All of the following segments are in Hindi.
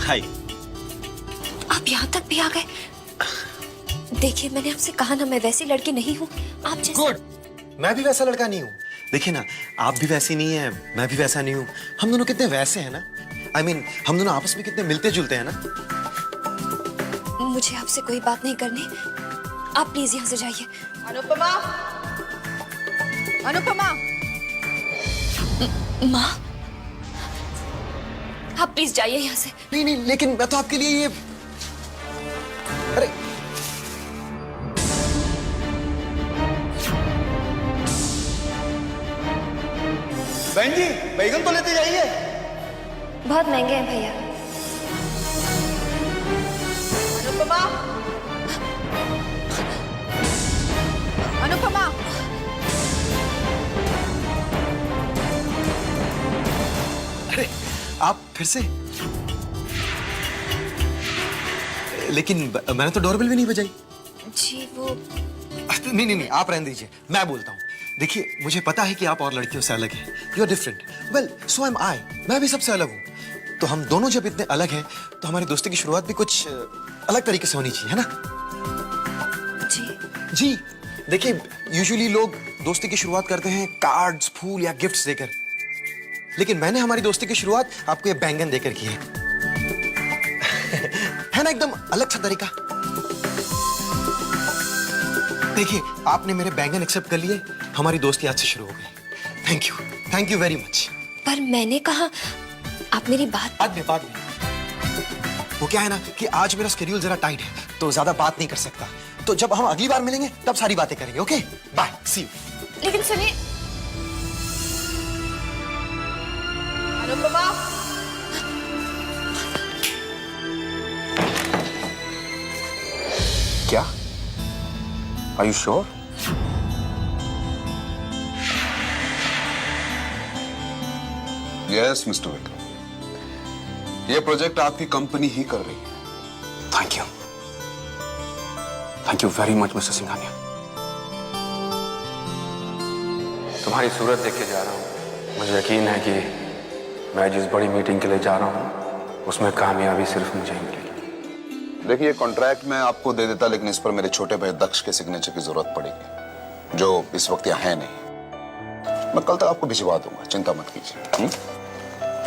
हाय। आप यहाँ तक भी आ गए? देखिए, मैंने आपसे कहा ना, मैं वैसी लड़की नहीं हूँ आप जैसे। गुड, मैं भी वैसा लड़का नहीं हूँ। देखिए ना, आप भी वैसी नहीं है, मैं भी वैसा नहीं हूँ। हम दोनों कितने वैसे हैं ना। I mean, हम दोनों आपस में कितने मिलते जुलते हैं ना। मुझे आपसे कोई बात नहीं करनी, आप प्लीज यहाँ से जाइए। अनुपमा, अनुपमा। माँ, आप प्लीज जाइए यहाँ से। नहीं नहीं, लेकिन मैं तो आपके लिए ये, अरे बहन जी, बैगन तो लेते जाइए। बहुत महंगे हैं भैया। अनुपमा, अनुपमा। अरे आप फिर से? लेकिन मैंने तो डोरबेल भी नहीं बजाई। जी वो नहीं नहीं नहीं, आप रहने दीजिए, मैं बोलता हूँ। देखिए, मुझे पता है कि आप और लड़कियों से अलग हैं। You are different. Well, so am I. मैं भी सबसे अलग हूँ। तो हम दोनों जब इतने अलग हैं, तो हमारी दोस्ती की शुरुआत भी कुछ अलग तरीके से होनी चाहिए, है ना? जी जी। देखिए, यूजुअली लोग दोस्ती की शुरुआत करते हैं कार्ड्स, फूल या गिफ्ट्स देकर। लेकिन मैंने हमारी दोस्ती की शुरुआत आपको ये बैंगन देकर की है। है ना, एकदम अलग सा तरीका। देखिए, आपने मेरे बैंगन एक्सेप्ट कर लिए, हमारी दोस्ती आज से शुरू हो गई। Thank you very much. पर मैंने कहा, आप मेरी बात। बाद में वो क्या है ना कि आज मेरा शेड्यूल जरा टाइट है, तो ज्यादा बात नहीं कर सकता। तो जब हम अगली बार मिलेंगे तब सारी बातें करेंगे। Okay, bye, see you. लेकिन सुनिए। अनुपमा, क्या? Are you sure? Yes mister Vikram, ये प्रोजेक्ट आपकी कंपनी ही कर रही है। Thank you very much mister Singhania. तुम्हारी सूरत देख के जा रहा हूँ, मुझे यकीन है कि मैं जिस बड़ी मीटिंग के लिए जा रहा हूँ उसमें कामयाबी सिर्फ मुझे ही मिलेगी। देखिए, कॉन्ट्रैक्ट मैं आपको दे देता, लेकिन इस पर मेरे छोटे भाई दक्ष के सिग्नेचर की जरूरत पड़ेगी, जो इस वक्त यहाँ है नहीं। मैं कल तक आपको भिजवा दूंगा, चिंता मत कीजिए।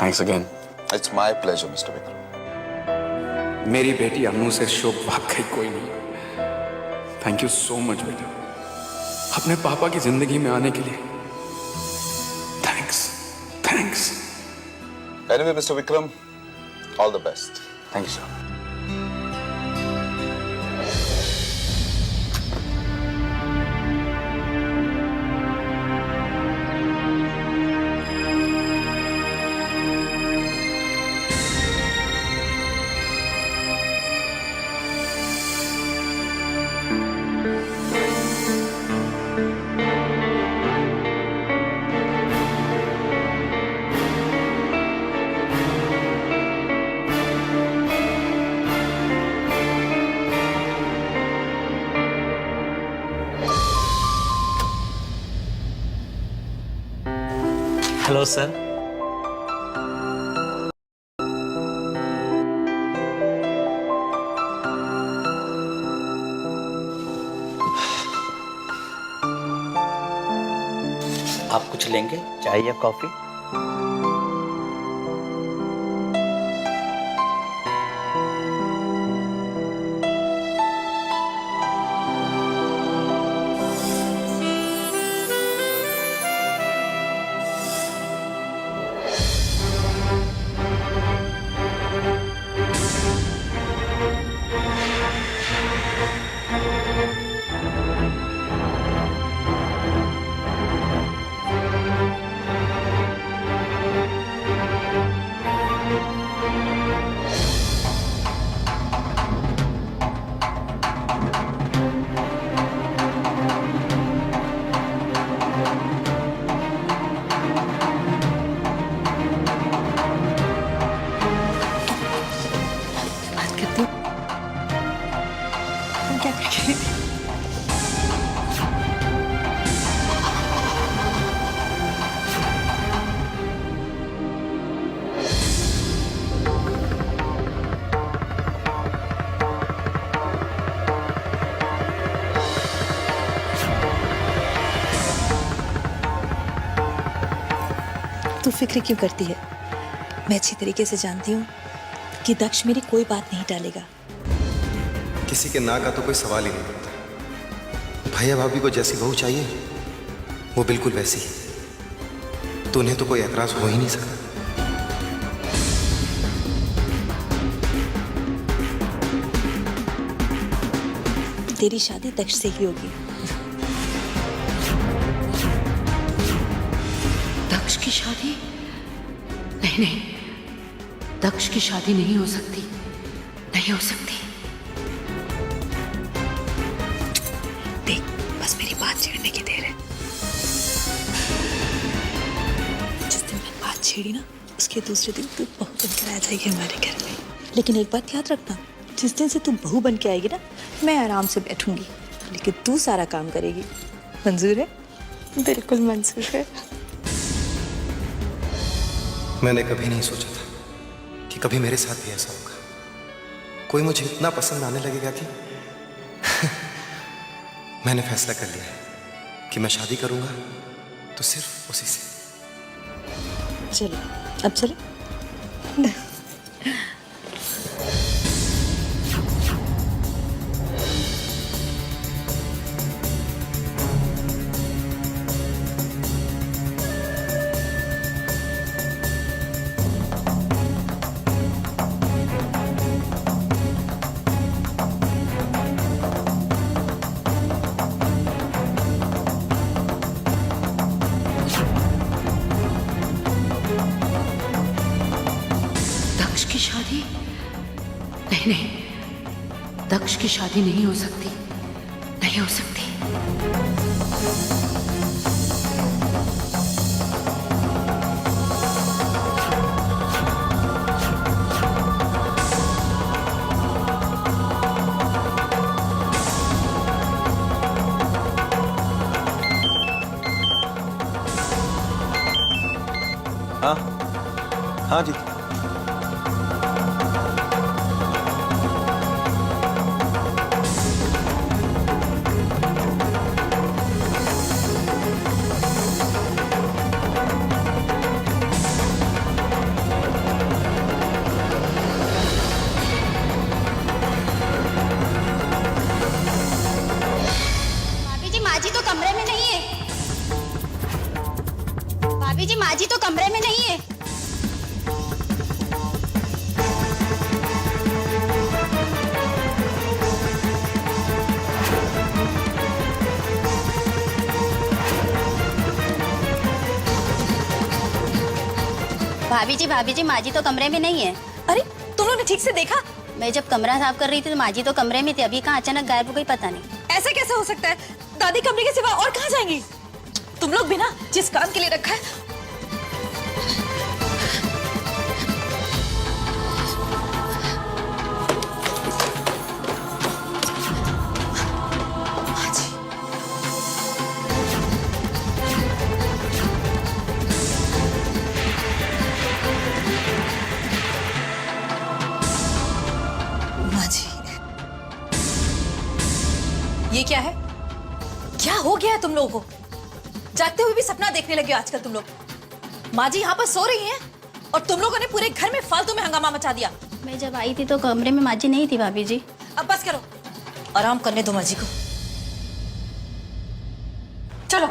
Thanks again. It's my pleasure mister Vikram. मेरी बेटी अनु से शुभ वाकई कोई नहीं। थैंक यू सो मच बेटा, अपने पापा की जिंदगी में आने के लिए। Thanks. Anyway mister Vikram, all the best. Thank you sir. Hello sir. आप कुछ लेंगे, चाय या कॉफी? तू फिक्र क्यों करती है? मैं अच्छी तरीके से जानती हूँ कि दक्ष मेरी कोई बात नहीं टालेगा। किसी के ना का तो कोई सवाल ही नहीं बनता। भैया भाभी को जैसी बहू चाहिए वो बिल्कुल वैसी ही, तो उन्हें तो कोई एतराज हो ही नहीं सकता। तेरी शादी दक्ष से ही होगी। दक्ष की शादी? नहीं नहीं, दक्ष की शादी नहीं हो सकती, नहीं हो सकती। देख, बस मेरी बात छेड़ने की देर है। जिस दिन मैंने बात छेड़ी ना, उसके दूसरे दिन तू बहू बनकर आ जाएगी हमारे घर में। लेकिन एक बात याद रखना, जिस दिन से तू बहू बन के आएगी ना, मैं आराम से बैठूंगी, लेकिन तू सारा काम करेगी। मंजूर है? बिल्कुल मंजूर है। मैंने कभी नहीं सोचा था कि कभी मेरे साथ भी ऐसा होगा। कोई मुझे इतना पसंद आने लगेगा कि मैंने फैसला कर लिया है कि मैं शादी करूंगा तो सिर्फ उसी से। चलो, अब चले। दक्ष की शादी? नहीं नहीं, दक्ष की शादी नहीं हो सकती, नहीं हो सकती। हाँ हाँ जी। भाभी जी, माँ जी तो कमरे में नहीं है। भाभी जी, माँ जी तो कमरे में नहीं है। भाभी जी, माँ जी तो कमरे में नहीं है। अरे, तुम लोगों ने ठीक से देखा? मैं जब कमरा साफ कर रही थी तो माँ जी तो कमरे में थी, अभी कहाँ अचानक गायब हो गई, पता नहीं। ऐसा कैसे हो सकता है? दादी कमरे के सिवा और कहाँ जाएंगी? तुम लोग भी ना, जिस काम के लिए रखा है। माँ जी, ये क्या है? क्या हो गया है तुम लोगों को? जागते हुए भी सपना देखने लगे हो आजकल तुम लोग। माँ जी यहाँ पर सो रही हैं और तुम लोगों ने पूरे घर में फालतू में हंगामा मचा दिया। मैं जब आई थी तो कमरे में माँ जी नहीं थी भाभी जी। अब बस करो, आराम करने दो माँ जी को। चलो।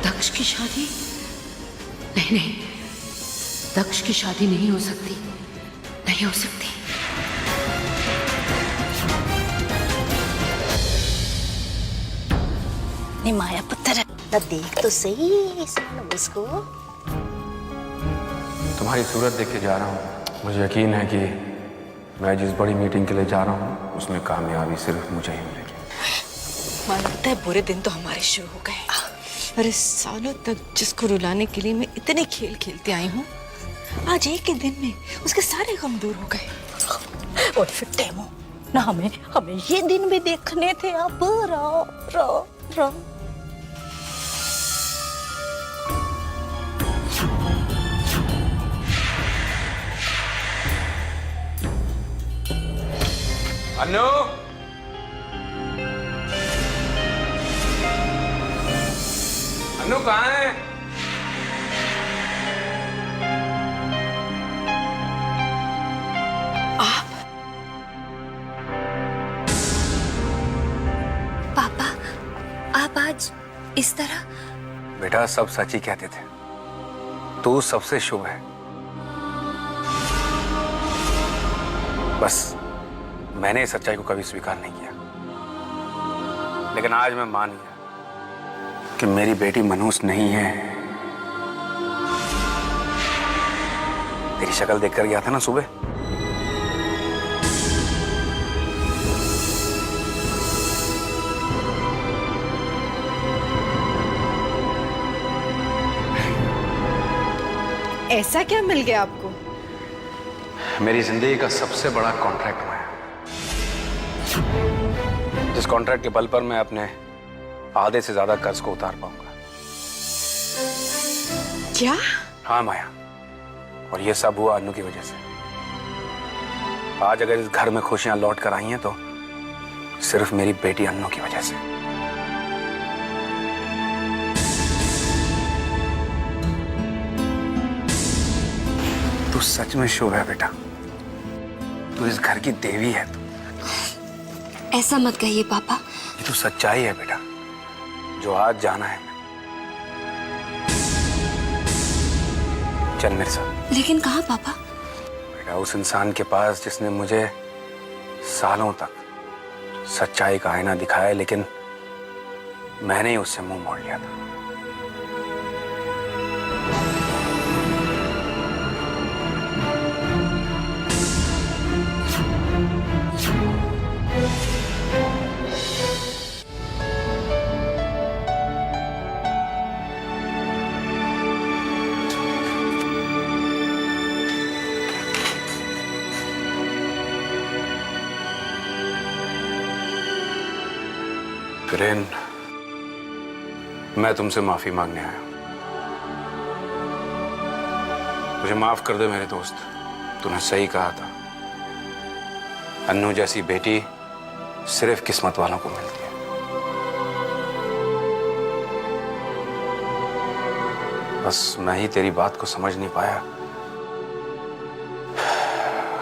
दक्ष की शादी? नहीं नहीं, दक्ष की शादी नहीं हो सकती, नहीं हो सकती। नहीं माया पुत्र, देख तो सही उसको। तुम्हारी सूरत देख के जा रहा हूँ। मुझे यकीन है कि मैं जिस बड़ी मीटिंग के लिए जा रहा हूँ उसमें कामयाबी सिर्फ मुझे ही मिलेगी। माया लगता है बुरे दिन तो हमारे शुरू हो गए। अरे सालों तक जिसको रुलाने के लिए मैं इतने खेल खेलते आई हूँ, आज एक ही दिन में उसके सारे गम दूर हो गए। और फिर टेमो, ना हमें हमें ये दिन भी देखने थे। अब रो रो रो। अन्नू, अन्नू कहाँ है? पापा, आप आज इस तरह? बेटा सब सच ही कहते थे, तू सबसे शुभ है। बस मैंने इस सच्चाई को कभी स्वीकार नहीं किया, लेकिन आज मैं मान गया कि मेरी बेटी मनहूस नहीं है। तेरी शक्ल देखकर गया था ना सुबह, ऐसा क्या मिल गया आपको? मेरी जिंदगी का सबसे बड़ा कॉन्ट्रैक्ट हुआ है, जिस कॉन्ट्रैक्ट के बल पर मैं अपने आधे से ज्यादा कर्ज को उतार पाऊंगा। क्या? हाँ माया, और ये सब हुआ अन्नू की वजह से। आज अगर इस घर में खुशियां लौट कर आई हैं तो सिर्फ मेरी बेटी अन्नू की वजह से। तू सच में शुभ है बेटा, तू इस घर की देवी है। ऐसा मत कहिए पापा। ये तो सच्चाई है बेटा, जो आज जाना है। चल मेरे साथ। लेकिन कहाँ पापा? बेटा उस इंसान के पास जिसने मुझे सालों तक सच्चाई का आईना दिखाया, लेकिन मैंने ही उससे मुंह मोड़ लिया था। किरण, मैं तुमसे माफी मांगने आया हूं। मुझे माफ कर दो मेरे दोस्त, तूने सही कहा था। अन्नू जैसी बेटी सिर्फ किस्मत वालों को मिलती है। बस मैं ही तेरी बात को समझ नहीं पाया,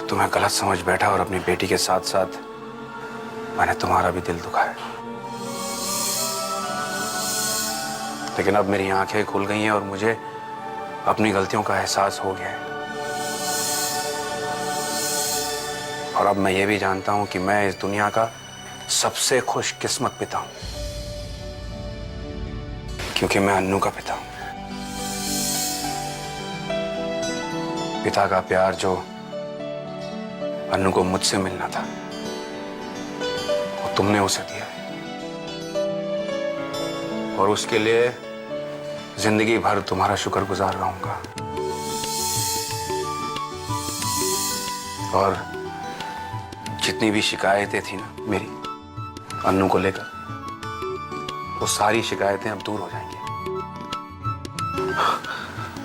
तुम्हें गलत समझ बैठा और अपनी बेटी के साथ साथ मैंने तुम्हारा भी दिल दुखाया। लेकिन अब मेरी आंखें खुल गई हैं और मुझे अपनी गलतियों का एहसास हो गया है। और अब मैं ये भी जानता हूं कि मैं इस दुनिया का सबसे खुशकिस्मत पिता हूं, क्योंकि मैं अन्नू का पिता हूं। पिता का प्यार जो अन्नू को मुझसे मिलना था, वो तुमने उसे दिया है। और उसके लिए जिंदगी भर तुम्हारा शुक्रगुजार रहूंगा। और जितनी भी शिकायतें थी ना मेरी अन्नू को लेकर, वो सारी शिकायतें अब दूर हो जाएंगी।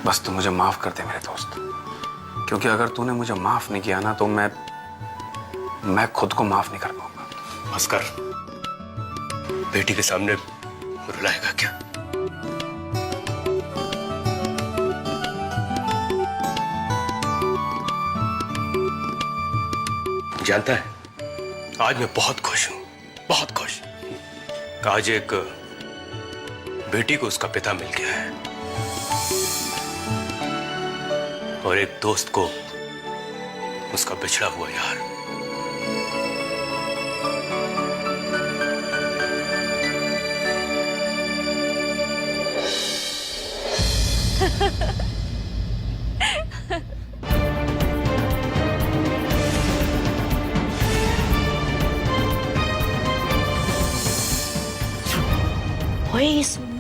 बस तू मुझे माफ कर दे मेरे दोस्त, क्योंकि अगर तूने मुझे माफ नहीं किया ना तो मैं खुद को माफ नहीं कर पाऊंगा। बस कर, बेटी के सामने रुलाएगा क्या? जानता है, आज मैं बहुत खुश हूं, बहुत खुश। आज एक बेटी को उसका पिता मिल गया है और एक दोस्त को उसका बिछड़ा हुआ यार।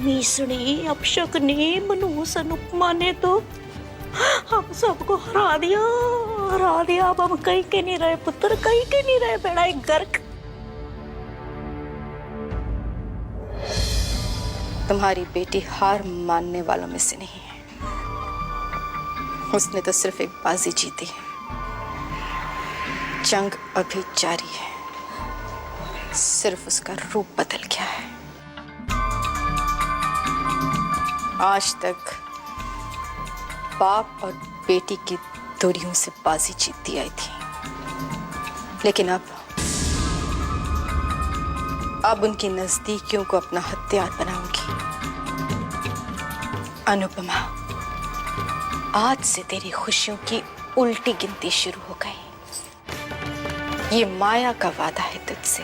मीसड़ी अपशकुनी मनहूस अनुपमा ने तो हम सबको हरा दिया, हरा दिया। अब हम कहीं के नहीं रहे पुत्र, कहीं के नहीं रहे। बेड़ा एक गर्क। तुम्हारी बेटी हार मानने वालों में से नहीं है। उसने तो सिर्फ एक बाजी जीती है। जंग अभी जारी है, सिर्फ उसका रूप बदल गया है। आज तक बाप और बेटी की दूरियों से बाजी जीतती आई थी, लेकिन अब उनकी नजदीकियों को अपना हथियार बनाऊंगी। अनुपमा, आज से तेरी खुशियों की उल्टी गिनती शुरू हो गई। ये माया का वादा है तुझसे।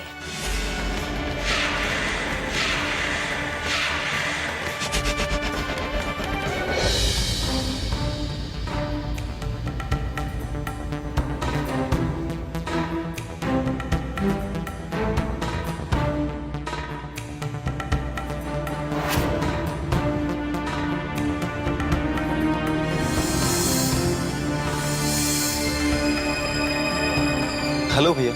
हेलो भैया।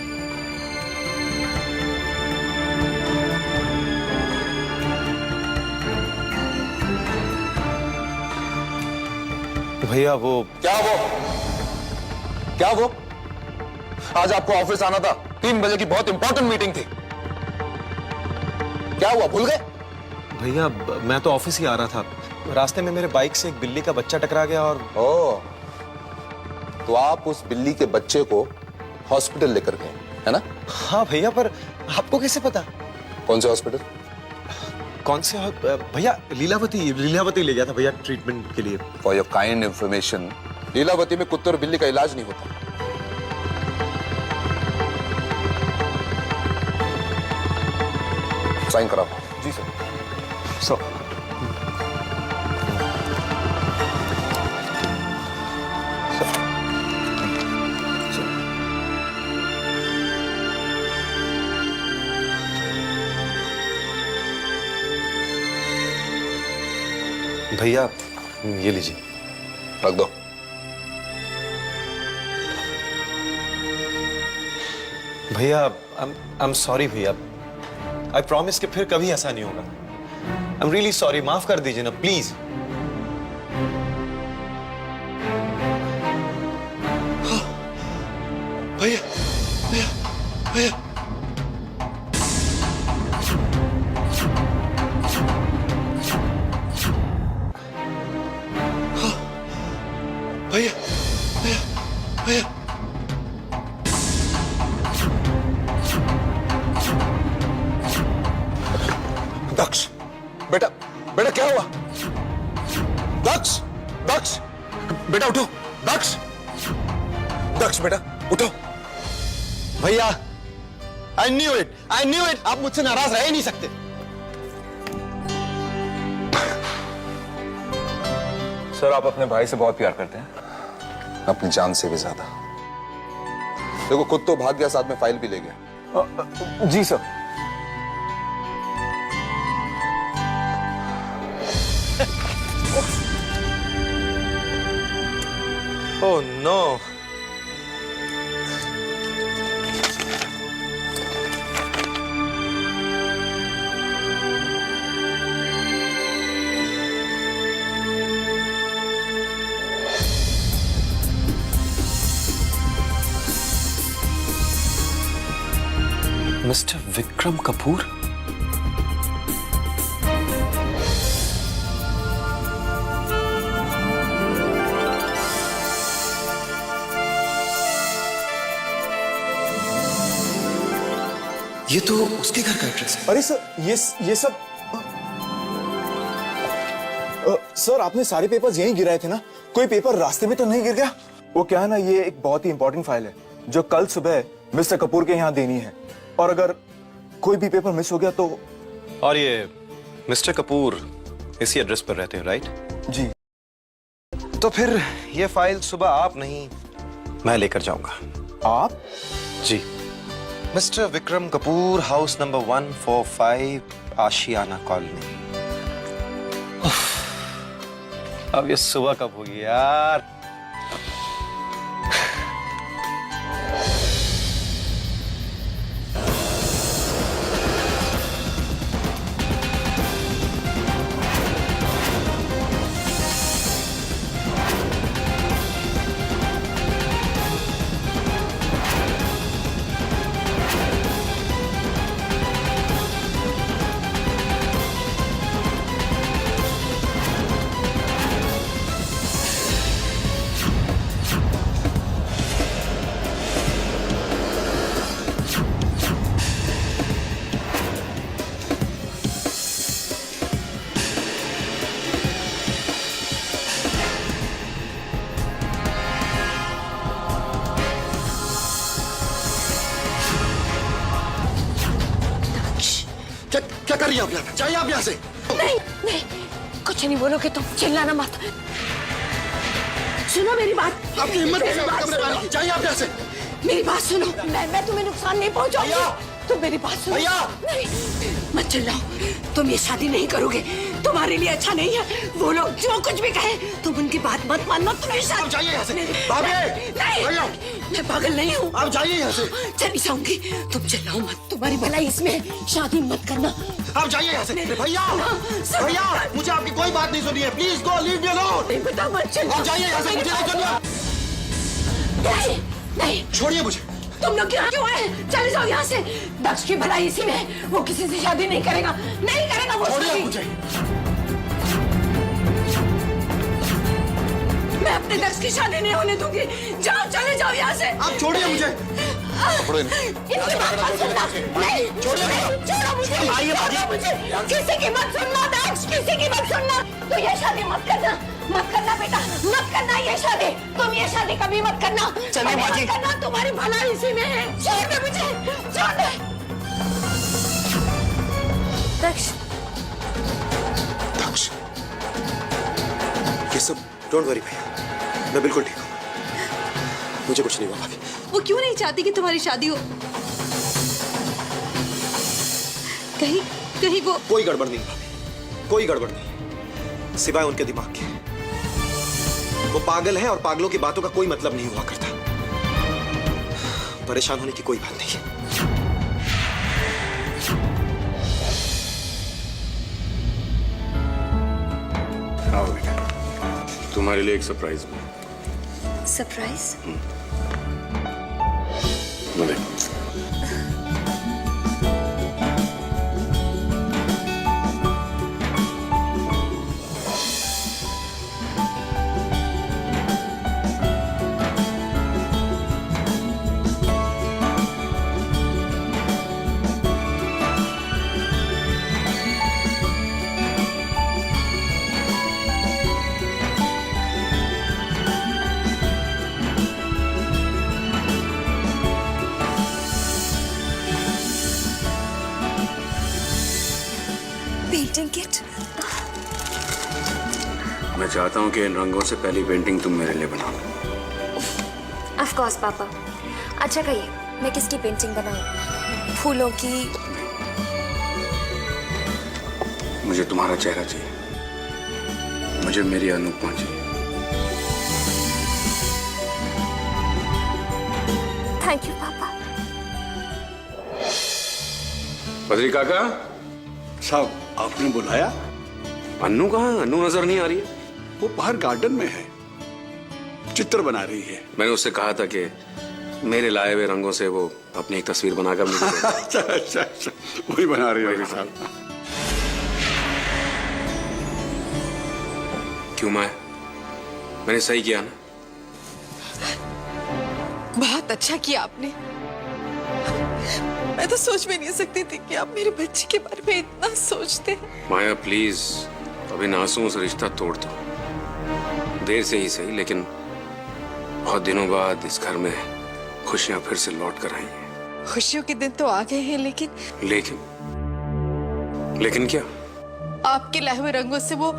भैया वो क्या वो? आज आपको ऑफिस आना था, 3 बजे की बहुत इंपॉर्टेंट मीटिंग थी। क्या हुआ, भूल गए? भैया मैं तो ऑफिस ही आ रहा था, रास्ते में मेरे बाइक से एक बिल्ली का बच्चा टकरा गया और तो आप उस बिल्ली के बच्चे को हॉस्पिटल लेकर गए, है ना? हाँ भैया, पर आपको कैसे पता? कौन से हॉस्पिटल? कौन से भैया? लीलावती ले गया था भैया ट्रीटमेंट के लिए। For your kind information, Lilavati में कुत्ते और बिल्ली का इलाज नहीं होता। साइन कराओ। जी सर। भैया ये लीजिए। रख दो। भैया आई एम सॉरी भैया, आई प्रॉमिस कि फिर कभी ऐसा नहीं होगा। आई एम रियली सॉरी, माफ कर दीजिए ना प्लीज। भैया भैया भैया भैया भैया भैया दक्ष, बेटा बेटा क्या हुआ? दक्ष, दक्ष बेटा उठो। दक्ष, दक्ष बेटा उठो। भैया आई न्यू इट, आप मुझसे नाराज रह ही नहीं सकते। सर, आप अपने भाई से बहुत प्यार करते हैं, अपनी जान से भी ज्यादा। देखो, खुद तो भाग गया, साथ में फाइल भी ले गया। जी sir. Oh no. Mister Vikram Kapoor? ये तो उसके घर का एड्रेस है। अरे सर, ये सब सर, आपने सारे पेपर्स यहीं गिराए थे ना? कोई पेपर रास्ते में तो नहीं गिर गया? वो क्या है ना, ये एक बहुत ही इंपॉर्टेंट फाइल है जो कल सुबह मिस्टर कपूर के यहाँ देनी है, और अगर कोई भी पेपर मिस हो गया तो। और ये मिस्टर कपूर इसी एड्रेस पर रहते हैं, राइट? जी। तो फिर ये फाइल सुबह आप नहीं, मैं लेकर जाऊंगा। आप? जी। Mister Vikram Kapoor, house number 145, Ashiyana colony. अब ये सुबह कब होगी यार? क्या कर रही हैं आप यहाँ पे? जाइए आप यहाँ से। नहीं नहीं, कुछ नहीं बोलोगे तुम, चिल्लाना मत। सुनो मेरी बात। आपकी हिम्मत कैसे है कमरे में आने की? जाइए आप यहाँ से। मेरी बात सुनो, मैं तुम्हें नुकसान नहीं पहुंचाऊंगी। तुम मेरी बात सुनो। भैया! नहीं, मत चिल्लाओ। तुम ये शादी नहीं करोगे, तुम्हारे लिए अच्छा नहीं है। वो लोग जो कुछ भी कहे तुम उनकी बात मत मानना। तुम ये शादी। आप जाइए यहाँ से। भाभी! नहीं, भैया! मैं पागल नहीं हूँ। आप जाइए यहाँ से। चली जाऊंगी। तुम चिल्लाओ मत, तुम्हारी भलाई इसमें है। शादी मत करना। आप जाइए यहाँ से। भैया! भैया! मुझे आपकी कोई बात नहीं सुनी है। Please go, leave me alone. नहीं बेटा, मत चिल्लाओ। आप जाइए यहाँ से, मुझे नहीं सुनिए। नहीं नहीं, छोड़िए मुझे। तुम लोग यहाँ क्यों आए? चले जाओ यहाँ से। दक्ष की भलाई इसी में है। वो किसी से शादी नहीं करेगा, नहीं करेगा वो छोड़िए शादी। मुझे। मैं अपने दक्ष की शादी नहीं होने दूंगी। जाओ, चले जाओ यहाँ से। आप छोड़िए मुझे। इनकी बात मत सुनना। नहीं, छोड़ो मुझे। छोड़ो मुझे। किसी की मत सुनना दक्ष, किसी की मत सुनना। तो ये शादी मत करना, मत करना बेटा, मत करना ये शादी। तुम ये शादी कभी मत करना। चलिए माँ जी। मत करना, तुम्हारी भलाई इसी में है। छोड़ दे मुझे, छोड़ दे। दक्ष, दक्ष, ये सब डोंट वरी भैया, मैं बिल्कुल ठीक हूँ। मुझे कुछ नहीं हुआ भाभी। वो क्यों नहीं चाहती कि तुम्हारी शादी हो? कहीं कहीं वो कोई गड़बड़ नहीं भाभी, कोई गड़बड़ नहीं, सिवाय उनके दिमाग के। वो पागल हैं और पागलों की बातों का कोई मतलब नहीं हुआ करता। परेशान होने की कोई बात नहीं है। आओ बेटा, तुम्हारे लिए एक सरप्राइज है। सरप्राइज? देखो, पेंटिंग किट? मैं चाहता हूँ कि इन रंगों से पहली पेंटिंग तुम मेरे लिए बनाओ। ऑफ कोर्स पापा। अच्छा कहिए, मैं किसकी पेंटिंग बनाऊं? फूलों की? मुझे तुम्हारा चेहरा चाहिए, मुझे मेरी अनुपमा चाहिए। थैंक यू पापा। बद्री काका, साहब आपने बुलाया? अन्नू कहाँ? अन्नू नजर नहीं आ रही है। वो बाहर गार्डन में है, चित्र बना रही है। मैंने उससे कहा था कि मेरे लाए हुए रंगों से वो अपनी एक तस्वीर बनाकर मुझे दे। अच्छा अच्छा अच्छा, वही बना रही होगी साहब। क्यों माया, मैंने सही किया ना? बहुत अच्छा किया आपने। मैं तो सोच भी नहीं सकती थी कि आप मेरे बच्चे के बारे में इतना सोचते हैं। माया प्लीज, अब इन आंसुओं से रिश्ता तोड़ दो। देर से ही सही, लेकिन बहुत दिनों बाद इस घर में खुशियां फिर से लौट कर आई हैं। खुशियों के दिन तो आ गए हैं, लेकिन क्या? आपके लाए हुए रंगों से वो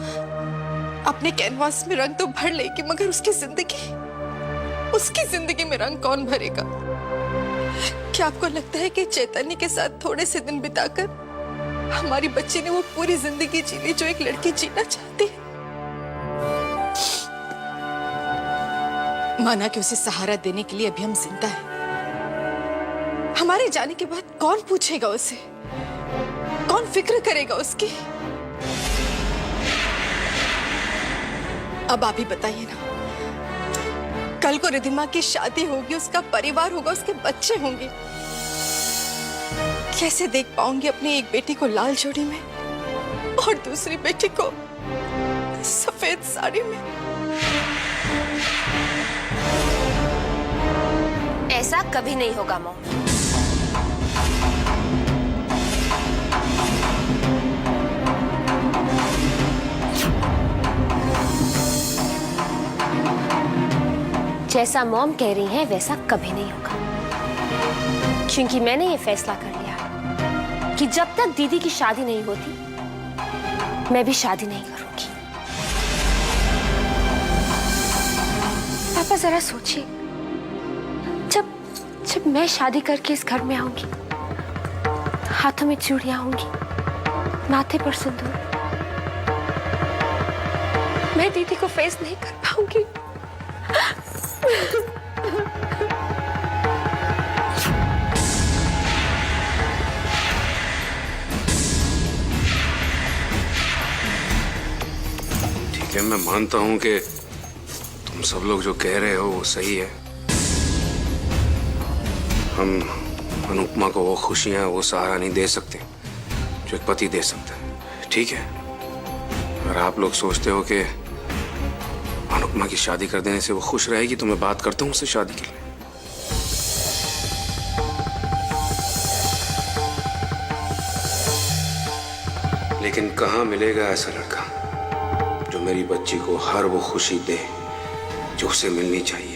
अपने कैनवास में रंग तो भर लेगी, मगर उसकी जिंदगी में रंग कौन भरेगा? क्या आपको लगता है कि चैतन्य के साथ थोड़े से दिन बिताकर हमारी बच्ची ने वो पूरी जिंदगी जी ली जो एक लड़की जीना चाहती है? माना कि उसे सहारा देने के लिए अभी हम जिंदा हैं। हमारे जाने के बाद कौन पूछेगा उसे? कौन फिक्र करेगा उसकी? अब आप ही बताइए ना, कल को रिधिमा की शादी होगी, उसका परिवार होगा, उसके बच्चे होंगे। कैसे देख पाऊंगी अपनी एक बेटी को लाल जोड़ी में और दूसरी बेटी को सफेद साड़ी में? ऐसा कभी नहीं होगा मॉम। जैसा मॉम कह रही हैं वैसा कभी नहीं होगा, क्योंकि मैंने ये फैसला कर लिया कि जब तक दीदी की शादी नहीं होती मैं भी शादी नहीं करूंगी। पापा जरा सोचिए, जब मैं शादी करके इस घर में आऊंगी, हाथों में चूड़ियां होंगी, माथे पर सिंदूर, मैं दीदी को फेस नहीं कर पाऊंगी। ठीक है, मैं मानता हूं कि तुम सब लोग जो कह रहे हो वो सही है। हम अनुपमा को वो खुशियां, वो सहारा नहीं दे सकते जो एक पति दे सकता है, ठीक है। अगर आप लोग सोचते हो कि अनुपमा की शादी कर देने से वो खुश रहेगी तो मैं बात करता हूँ उससे शादी के लिए। लेकिन कहाँ मिलेगा ऐसा लड़का जो मेरी बच्ची को हर वो खुशी दे जो उसे मिलनी चाहिए।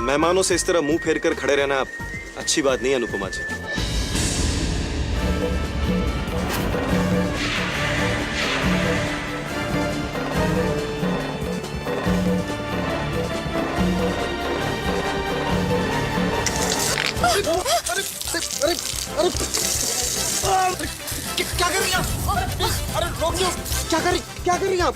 मेहमानों से इस तरह मुंह फेर कर खड़े रहना अच्छी बात नहीं, अनुपमा जी। क्या कर रही हैं आप? अरे रोकिए, क्या कर रही हैं आप?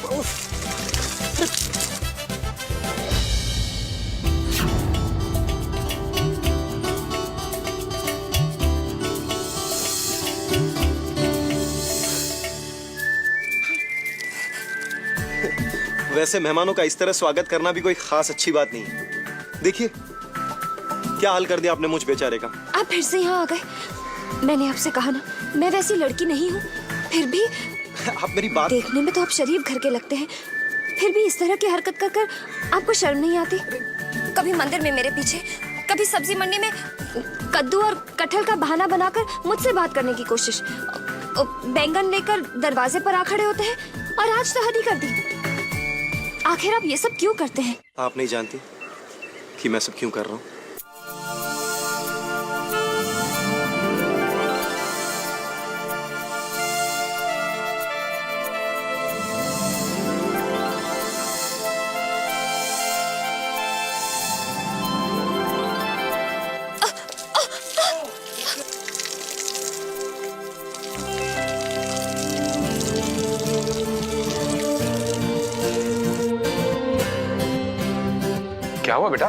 वैसे मेहमानों का इस तरह स्वागत करना भी कोई खास अच्छी बात नहीं है। देखिए क्या हाल कर दिया आपने मुझ बेचारे का। आप फिर से यहाँ आ गए। मैंने आपसे कहा ना, मैं वैसी लड़की नहीं हूँ। फिर भी आप मेरी बात, देखने में तो आप शरीफ घर के लगते हैं, फिर भी इस तरह की हरकत कर कर आपको शर्म नहीं आती? कभी मंदिर में मेरे पीछे, कभी सब्जी मंडी में कद्दू और कटहल का बहाना बनाकर मुझसे बात करने की कोशिश, बैंगन लेकर दरवाजे पर आ खड़े होते हैं, और आज तो हद ही कर दी। आखिर आप ये सब क्यों करते हैं? आप नहीं जानती कि मैं सब क्यों कर रहा हूँ। क्या हुआ बेटा?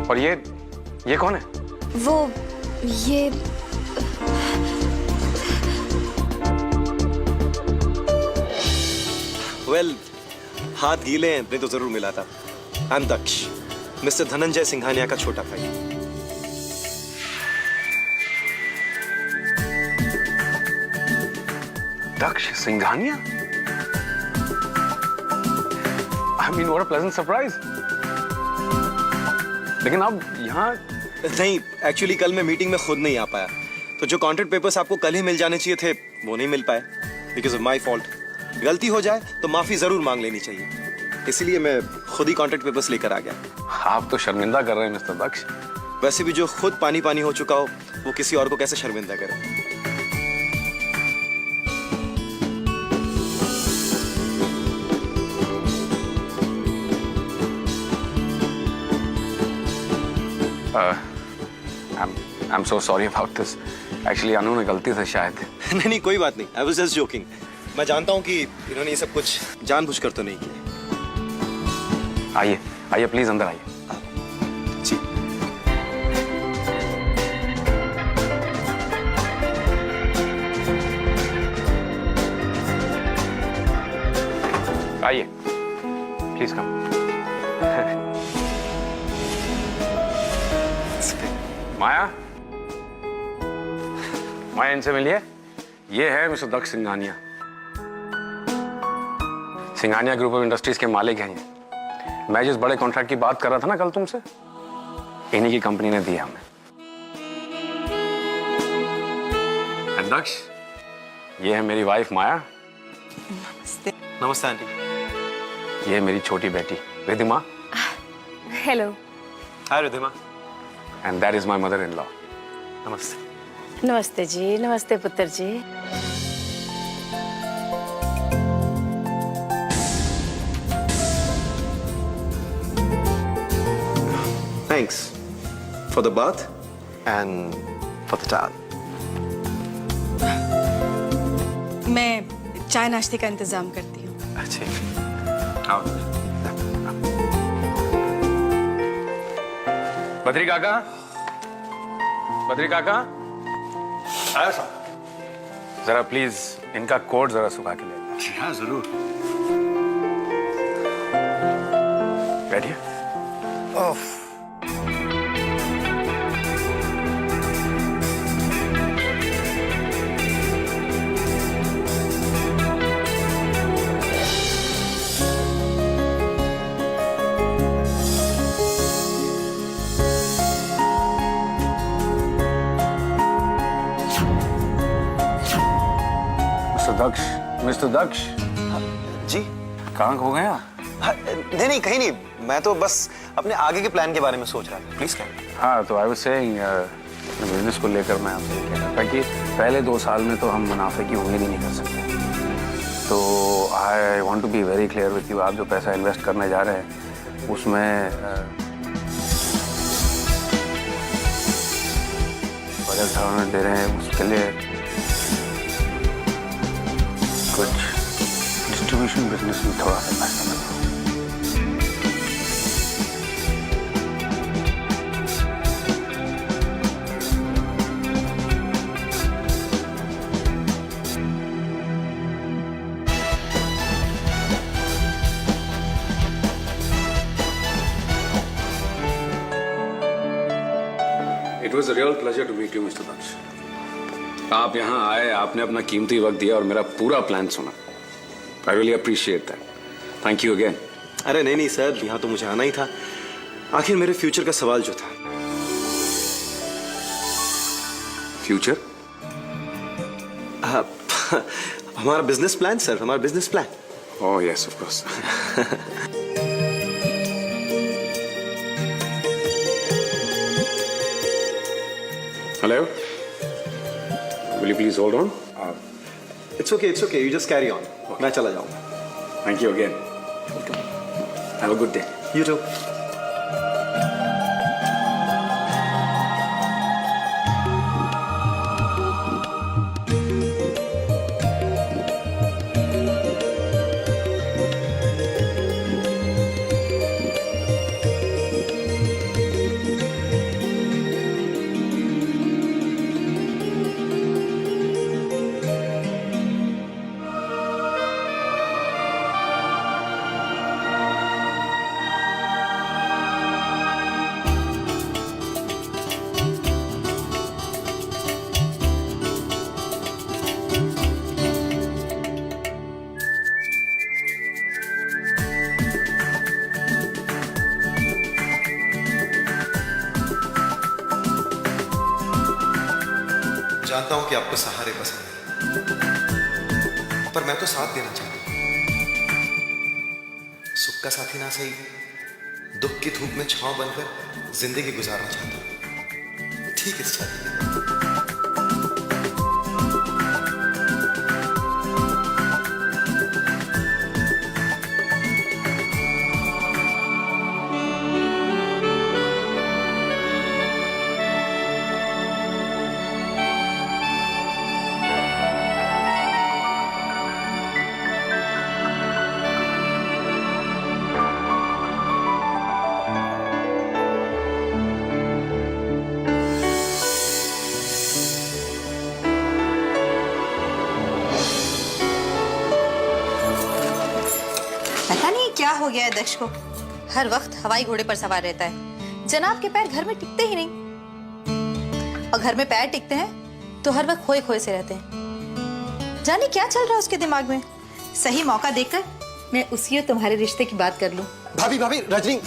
और ये कौन है? ये वेल, हाथ गीले हैं, नहीं तो जरूर मिला था। I am Daksh, mister Dhananjay Singhania का छोटा भाई। दक्ष Singhania? I mean, what a pleasant surprise. लेकिन आप यहाँ? नहीं, एक्चुअली कल मैं मीटिंग में खुद नहीं आ पाया, तो जो कॉन्ट्रैक्ट पेपर्स आपको कल ही मिल जाने चाहिए थे वो नहीं मिल पाए, बिकॉज ऑफ माई फॉल्ट। गलती हो जाए तो माफी जरूर मांग लेनी चाहिए, इसलिए मैं खुद ही कॉन्ट्रैक्ट पेपर्स लेकर आ गया। आप तो शर्मिंदा कर रहे हैं मिस्टर दक्ष। वैसे भी जो खुद पानी पानी हो चुका हो वो किसी और को कैसे शर्मिंदा करे। I am so sorry about this. Actually Anu ने गलती से शायद। नहीं नहीं, कोई बात नहीं, आई वाज जस्ट जोकिंग। मैं जानता हूँ कि इन्होंने ये सब कुछ जानबूझकर तो नहीं किया। आइए आइए प्लीज अंदर आइए। जी। आइए प्लीज कम। माया, माया इनसे मिलिए। ये है mister Daksh Singhania. Singhania group of industries के मालिक हैं ये। मैं जिस बड़े कॉन्ट्रैक्ट की बात कर रहा था ना कल तुमसे, इन्हीं की कंपनी ने दिया हमें। दक्ष, ये है मेरी वाइफ माया। नमस्ते। नमस्ते आंटी। ये है मेरी छोटी बेटी Ridhima. Hello. Hi Ridhima. And that is my mother in law. नमस्ते। नमस्ते जी, नमस्ते पुत्र जी। Thanks for the bath and for the towel. मैं चाय नाश्ते का इंतजाम करती हूँ। अच्छा। आओ। बद्री काका, बद्री काका, आया साहब। जरा प्लीज इनका कोट जरा सुखा के ले। जी हाँ जरूर। बैठिए। मिस्टर दक्ष। जी। कहाँ खो गए आप? नहीं नहीं, कहीं नहीं, मैं तो बस अपने आगे के प्लान के बारे में सोच रहा था। Please carry. हाँ, तो आई वाज सेइंग बिजनेस को लेकर मैं आपसे ये कह रहा था कि पहले 2 साल में तो हम मुनाफे की उम्मीद ही नहीं कर सकते। तो I want to be very clear with you, आप जो पैसा इन्वेस्ट करने जा रहे हैं उसमें बजट धारणा दे रहे हैं, उसके लिए कुछ डिस्ट्रीब्यूशन बिजनेस में थोड़ा सा पैसा लगा। It was a real pleasure to meet you, Mr. Daksh. आप यहाँ आए, आपने अपना कीमती वक्त दिया और मेरा पूरा प्लान सुना। I really appreciate that. Thank you again. अरे नहीं नहीं सर, यहाँ तो मुझे आना ही था। आखिर मेरे फ्यूचर का सवाल जो था। फ्यूचर? हमारा बिजनेस प्लान सर, हमारा business plan. Oh yes, of course. Hello? Will you please hold on? It's okay, you just carry on. मैं चला जाऊँगा। Thank you again. Have a good day. You too. जानता हूं कि आपको सहारे पसंद है, पर मैं तो साथ देना चाहता हूं। सुख का साथी ना सही, दुख की धूप में छांव बनकर जिंदगी गुजारना चाहता हूं। ठीक इस शादी के बाद। हो गया है दक्ष को? हर वक्त हवाई घोड़े पर सवार रहता है। जनाब के पैर घर में टिकते ही नहीं, और घर में पैर टिकते हैं तो हर वक्त खोए खोए से रहते हैं। जाने क्या चल रहा है उसके दिमाग में। सही मौका देखकर मैं उसी और तुम्हारे रिश्ते की बात कर लूं। भाभी भाभी रजनी,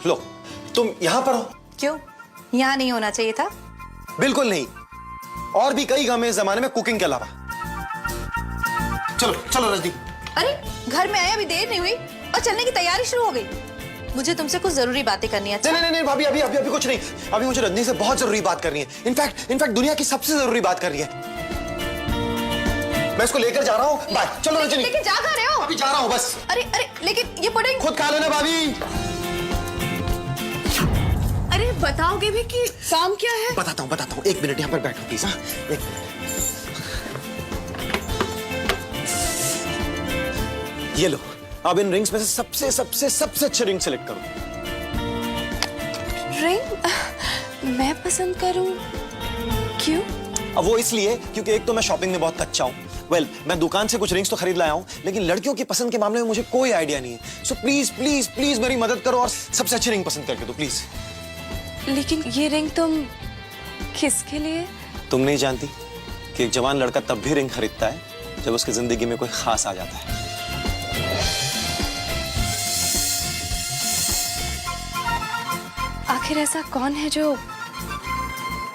लो तुम यहाँ पर हो। क्यों? यहाँ नहीं होना चाहिए था? बिल्कुल नहीं, और भी कई काम है इस जमाने में कुकिंग के अलावा। चलो चलो रजनी। अरे घर में आए अभी देर नहीं हुई और चलने की तैयारी शुरू हो गई। मुझे तुमसे कुछ जरूरी बातें करनी है। नहीं नहीं नहीं भाभी, अभी अभी अभी कुछ नहीं। अभी मुझे रजनी से बहुत जरूरी बात करनी है। इनफैक्ट दुनिया की सबसे जरूरी बात करनी है। मैं इसको लेकर जा रहा हूँ। बाय। चलो रजनी। लेकिन जा कहाँ रहे हो? अभी जा रहा हूँ बस। अरे अरे लेकिन ये पुडिंग खुद खा लेना भाभी। अरे बताओगे भी कि काम क्या है? बताता हूँ। एक मिनट यहाँ पर बैठो प्लीज। हाँ एक मिनट। ये लो, अब इन रिंग्स में से सबसे सबसे सबसे अच्छे रिंग सेलेक्ट करो। रिंग मैं पसंद करूं? क्यों? अब वो इसलिए क्योंकि एक तो मैं शॉपिंग में बहुत कच्चा हूँ। मैं दुकान से कुछ रिंग्स तो खरीद लाया हूँ, लेकिन लड़कियों की पसंद के मामले में मुझे कोई आइडिया नहीं है। सो प्लीज प्लीज प्लीज मेरी मदद करो और सबसे अच्छी रिंग पसंद करके दो प्लीज। लेकिन ये रिंग तुम किसके लिए? तुम नहीं जानती कि एक जवान लड़का तब भी रिंग खरीदता है जब उसकी जिंदगी में कोई खास आ जाता है। आखिर ऐसा कौन है जो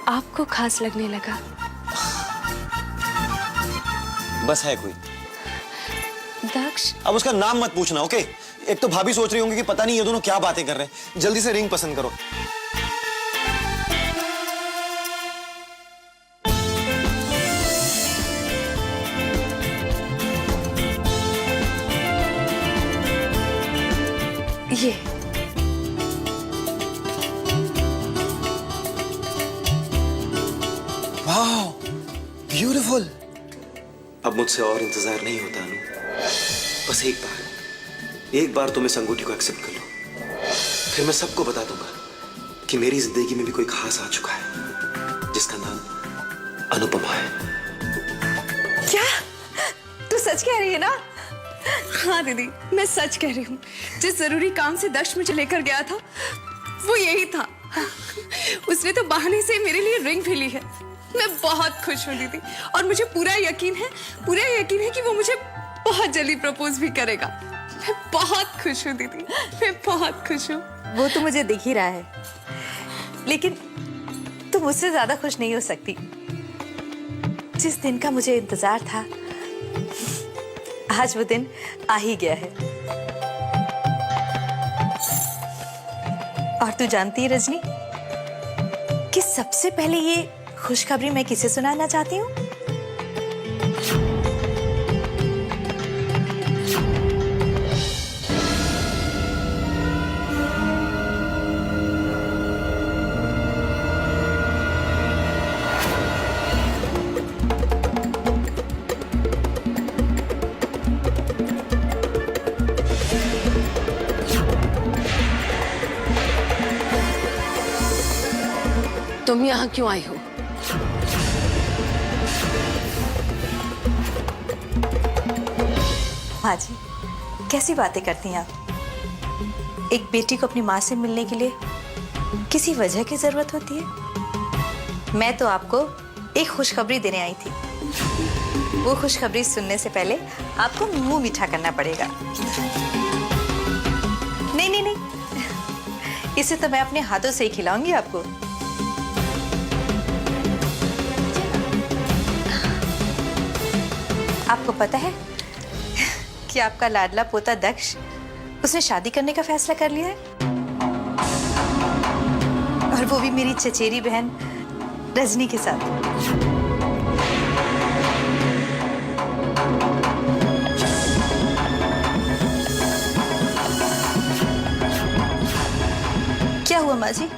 आपको खास लगने लगा? बस है कोई। दक्ष? अब उसका नाम मत पूछना, ओके? एक तो भाभी सोच रही होंगी कि पता नहीं ये दोनों क्या बातें कर रहे हैं। जल्दी से रिंग पसंद करो। ये वाह, ब्यूटीफुल। अब मुझसे और इंतजार नहीं होता अनु। बस एक बार तुम इस अंगूठी को एक्सेप्ट कर लो, फिर मैं सबको बता दूंगा कि मेरी जिंदगी में भी कोई खास आ चुका है जिसका नाम अनुपमा है। क्या? तू सच कह रही है ना? हाँ दीदी, मैं सच कह रही हूँ। जिस जरूरी काम से दक्ष मुझे लेकर गया था वो यही था। उसने तो बहाने से मेरे लिए रिंग भी ली है। मैं बहुत खुश हूँ दीदी, और मुझे पूरा यकीन है कि वो मुझे बहुत जल्दी प्रपोज भी करेगा। मैं बहुत खुश हूँ दीदी, मैं बहुत खुश हूँ। वो तो मुझे दिख ही रहा है, लेकिन तुम मुझसे ज्यादा खुश नहीं हो सकती। जिस दिन का मुझे इंतजार था आज वो दिन आ ही गया है। और तू जानती है रजनी कि सबसे पहले ये खुशखबरी मैं किसे सुनाना चाहती हूँ? तुम यहाँ क्यों आई हो? माँ जी, कैसी बातें करती हैं आप? एक बेटी को अपनी माँ से मिलने के लिए किसी वजह की जरूरत होती है। मैं तो आपको एक खुशखबरी देने आई थी। वो खुशखबरी सुनने से पहले आपको मुंह मीठा करना पड़ेगा। नहीं नहीं नहीं, इसे तो मैं अपने हाथों से ही खिलाऊंगी आपको। आपको पता है कि आपका लाडला पोता दक्ष, उसने शादी करने का फैसला कर लिया है, और वो भी मेरी चचेरी बहन रजनी के साथ। क्या हुआ माँ जी?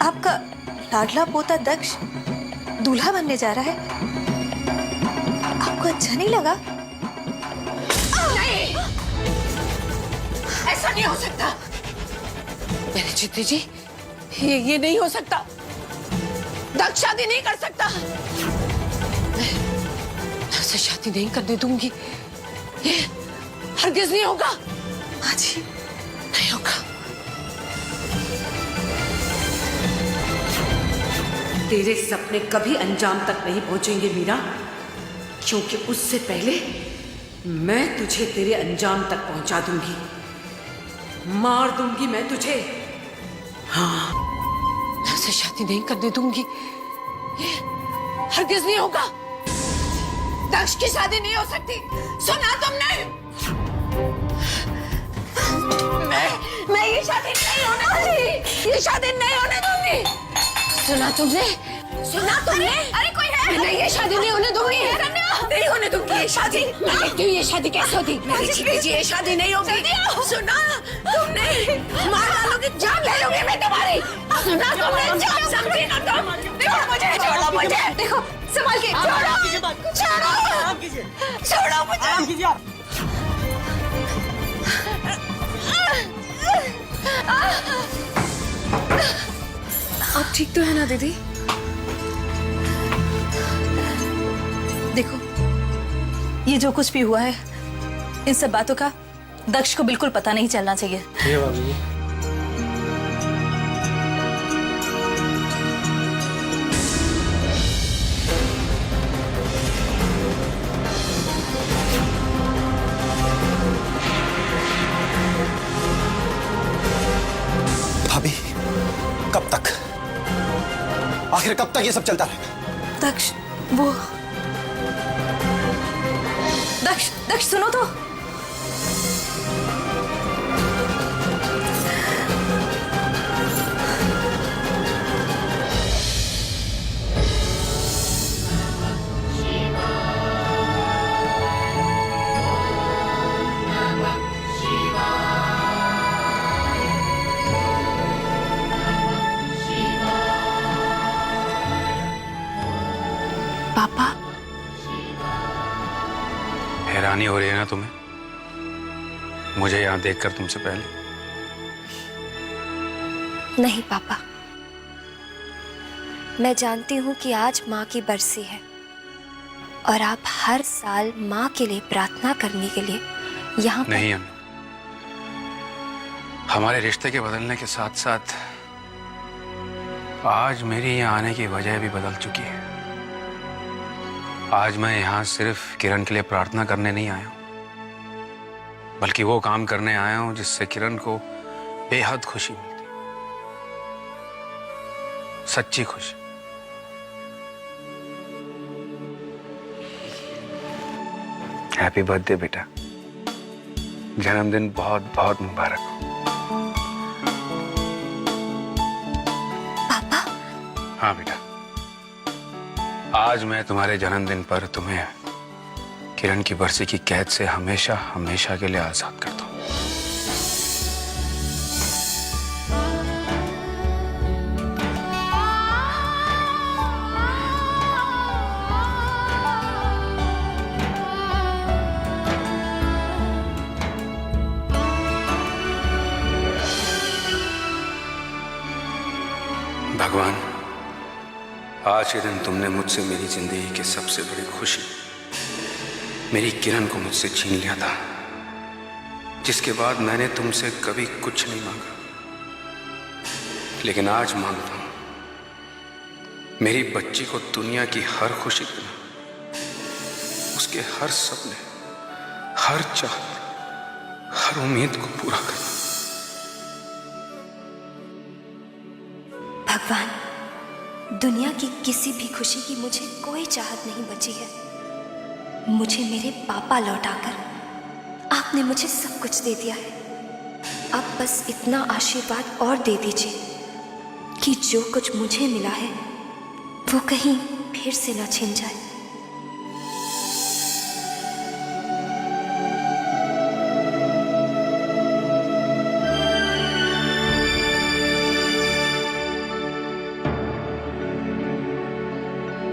आपका लाडला पोता दक्ष दूल्हा बनने जा रहा है? आपको अच्छा नहीं लगा? नहीं, ऐसा नहीं हो सकता मेरे चित्री जी। ये नहीं हो सकता। दक्ष शादी नहीं कर सकता। मैं उसे शादी नहीं करने दूंगी। ये हरगिज नहीं होगा। माँ जी, तेरे सपने कभी अंजाम तक नहीं पहुंचेंगे मीरा, क्योंकि उससे पहले मैं तुझे तेरे अंजाम तक पहुंचा दूंगी, मार दूंगी मैं तुझे। हाँ, मैं उसे शादी नहीं करने दूंगी, ये हरगिज नहीं होगा। दक्ष की शादी नहीं हो सकती, सुना तुमने? मैं ये शादी नहीं होने दूंगी, ये शादी नहीं होने दूंगी। सुना तुमने? सुना तुमने? अरे कोई है? मैं ये शादी नहीं होने दूंगी, नहीं होने दूंगी ये शादी। मैं देखती हूँ ये शादी कैसे होती। मेरी जीती जी ये शादी नहीं होगी। सुना तुमने? मार डालोगी, जान ले लूंगी मैं तुम्हारी। सुना तुमने? जान समझी ना तुम? देखो मुझे, छोड़ो मुझे, देखो संभाल के, छोड़ो, छोड़ो, छोड़ो मुझे। आप ठीक तो है ना दीदी? देखो, ये जो कुछ भी हुआ है, इन सब बातों का दक्ष को बिल्कुल पता नहीं चलना चाहिए। भाभी, कब तक? आखिर कब तक ये सब चलता रहेगा? दक्ष, वो दक्ष सुनो तो। पापा, हैरानी हो रही है ना तुम्हें मुझे यहां देखकर तुमसे पहले? नहीं पापा, मैं जानती हूँ कि आज माँ की बरसी है और आप हर साल माँ के लिए प्रार्थना करने के लिए यहाँ पर... नहीं अनु, हमारे रिश्ते के बदलने के साथ साथ आज मेरी यहाँ आने की वजह भी बदल चुकी है। आज मैं यहाँ सिर्फ किरण के लिए प्रार्थना करने नहीं आया हूँ, बल्कि वो काम करने आया हूँ जिससे किरण को बेहद खुशी मिलती, सच्ची खुशी। हैप्पी बर्थडे बेटा, जन्मदिन बहुत बहुत मुबारक हो। पापा, हाँ बेटा, आज मैं तुम्हारे जन्मदिन पर तुम्हें किरण की बरसी की कैद से हमेशा हमेशा के लिए आजाद करता हूँ। भगवान, आज के दिन तुमने मुझसे मेरी जिंदगी की सबसे बड़ी खुशी, मेरी किरण को मुझसे छीन लिया था, जिसके बाद मैंने तुमसे कभी कुछ नहीं मांगा, लेकिन आज मांगता हूं मेरी बच्ची को दुनिया की हर खुशी देना, उसके हर सपने, हर चाहत, हर उम्मीद को पूरा करना। भगवान, दुनिया की किसी भी खुशी की मुझे कोई चाहत नहीं बची है। मुझे मेरे पापा लौटाकर आपने मुझे सब कुछ दे दिया है। अब बस इतना आशीर्वाद और दे दीजिए कि जो कुछ मुझे मिला है वो कहीं फिर से ना छिन जाए।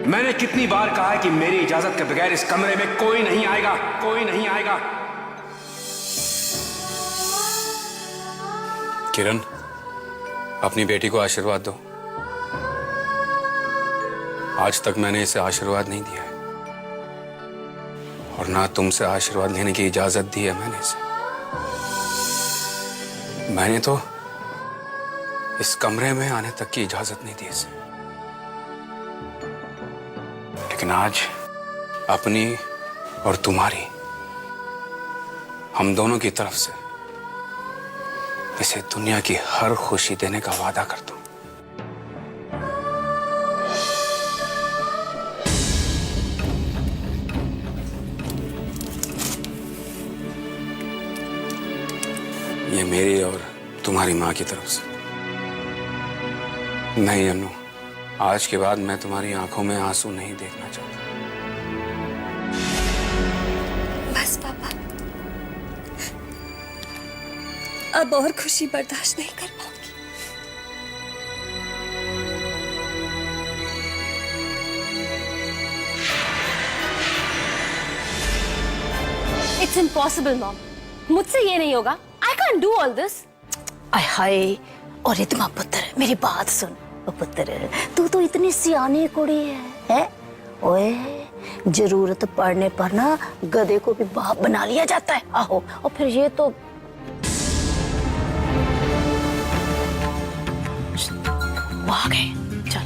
मैंने कितनी बार कहा है कि मेरी इजाजत के बगैर इस कमरे में कोई नहीं आएगा, कोई नहीं आएगा। किरण, अपनी बेटी को आशीर्वाद दो। आज तक मैंने इसे आशीर्वाद नहीं दिया है और ना तुमसे आशीर्वाद लेने की इजाजत दी है मैंने इसे। मैंने तो इस कमरे में आने तक की इजाजत नहीं दी इसे। लेकिन आज अपनी और तुम्हारी, हम दोनों की तरफ से इसे दुनिया की हर खुशी देने का वादा करता हूं। ये मेरी और तुम्हारी माँ की तरफ से। नहीं अनु, आज के बाद मैं तुम्हारी आंखों में आंसू नहीं देखना चाहता। बस पापा, अब और खुशी बर्दाश्त नहीं कर पाऊंगी। इट्स इम्पॉसिबल मॉम, मुझसे ये नहीं होगा। I can do all this. आय हाय, और इतना पुत्र, मेरी बात सुन। ओ पुत्र, तू तो इतनी सियानी कुड़ी है? ओए, जरूरत पड़ने पर ना गधे को भी बाप बना लिया जाता है। आहो, और फिर ये तो वो आ गए। चल